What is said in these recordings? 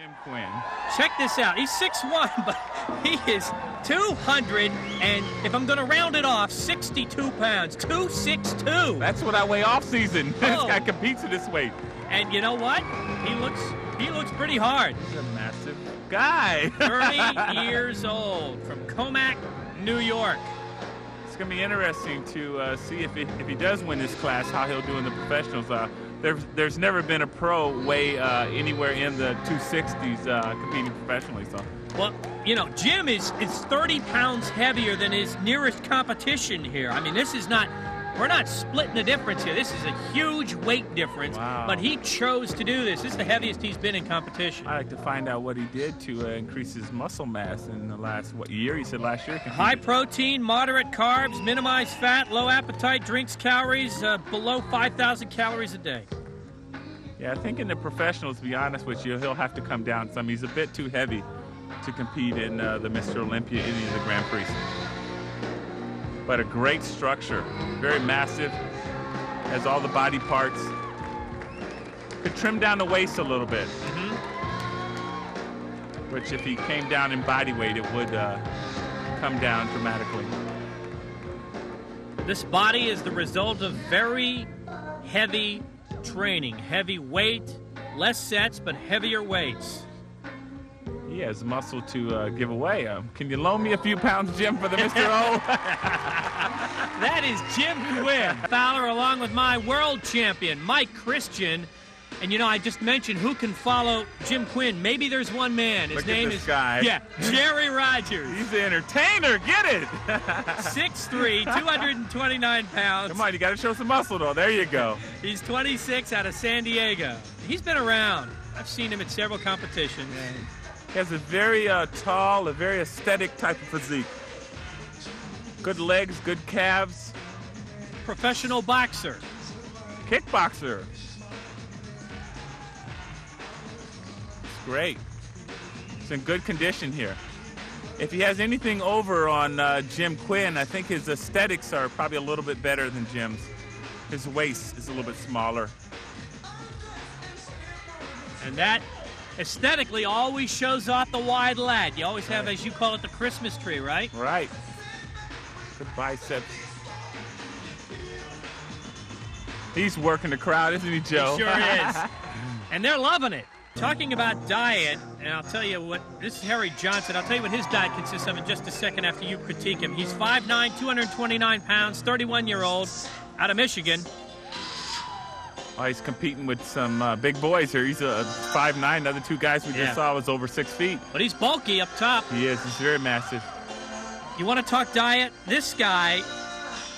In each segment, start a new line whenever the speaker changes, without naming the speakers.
Jim Quinn.
Check this out. He's 6'1", but he is 200, and if I'm going to round it off, 62 pounds. 262.
That's what I weigh off season. This
Oh.
guy competes at this weight.
And you know what? He looks pretty hard.
He's a massive guy.
30 years old from Comac, New York.
It's going to be interesting to see if he does win this class, how he'll do in the professionals. There's never been a pro weigh anywhere in the 260s competing professionally. So.
Well, you know, Jim is 30 pounds heavier than his nearest competition here. I mean, we're not splitting the difference here. This is a huge weight difference.
Wow.
But he chose to do this. This is the heaviest he's been in competition.
I'd like to find out what he did to increase his muscle mass in the last, year? He said last year.
High protein, moderate carbs, minimize fat, low appetite, drinks calories, below 5,000 calories a day.
Yeah, I think in the professionals, to be honest with you, he'll have to come down some. He's a bit too heavy to compete in the Mr. Olympia, any of the Grand Prix. But a great structure, very massive, has all the body parts. Could trim down the waist a little bit, which if he came down in body weight, it would come down dramatically.
This body is the result of very heavy training, heavy weight, less sets, but heavier weights.
He has muscle to give away. Can you loan me a few pounds, Jim, for the Mr. O?
That is Jim Quinn. Fowler along with my world champion, Mike Christian. And, you know, I just mentioned who can follow Jim Quinn. Maybe there's one man. His name is
guy.
Yeah, Jerry Rodgers.
He's the entertainer. Get it.
6'3", 229 pounds.
Come on, you got to show some muscle, though. There you go.
He's 26 out of San Diego. He's been around. I've seen him at several competitions.
He has a very tall, a very aesthetic type of physique. Good legs, good calves.
Professional boxer.
Kickboxer. It's great. It's in good condition here. If he has anything over on Jim Quinn, I think his aesthetics are probably a little bit better than Jim's. His waist is a little bit smaller.
And that aesthetically always shows off the wide lat. You always have, as you call it, the Christmas tree, right?
Right. Good biceps. He's working the crowd, isn't he, Joe?
He sure is. And they're loving it. Talking about diet, and I'll tell you what, this is Harry Johnson. I'll tell you what his diet consists of in just a second after you critique him. He's 5'9", 229 pounds, 31-year-old, out of Michigan.
Oh, he's competing with some big boys here. He's a 5'9". The other two guys we just saw was over 6 feet.
But he's bulky up top.
He is. He's very massive.
You want to talk diet? This guy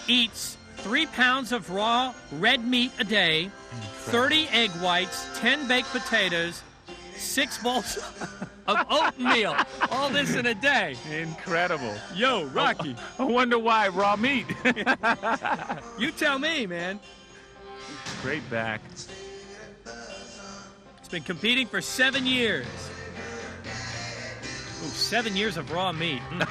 eats 3 pounds of raw red meat a day, 30 egg whites, 10 baked potatoes, 6 bowls of oatmeal. All this in a day.
Incredible.
Yo, Rocky.
I wonder why raw meat.
You tell me, man.
Great back.
He's been competing for 7 years. Ooh, 7 years of raw meat. The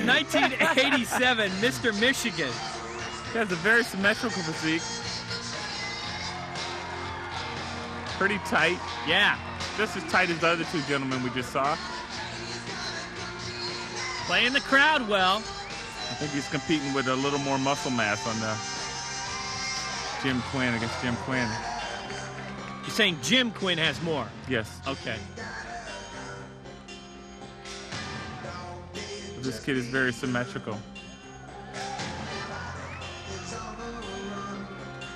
1987 Mr. Michigan.
He has a very symmetrical physique. Pretty tight.
Yeah.
Just as tight as the other two gentlemen we just saw.
Playing the crowd well.
I think he's competing with a little more muscle mass on the Jim Quinn against Jim Quinn.
You're saying Jim Quinn has more?
Yes.
Okay.
This kid is very symmetrical.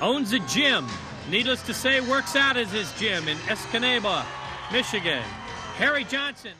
Owns a gym. Needless to say, works out as his gym in Escanaba, Michigan. Harry Johnson.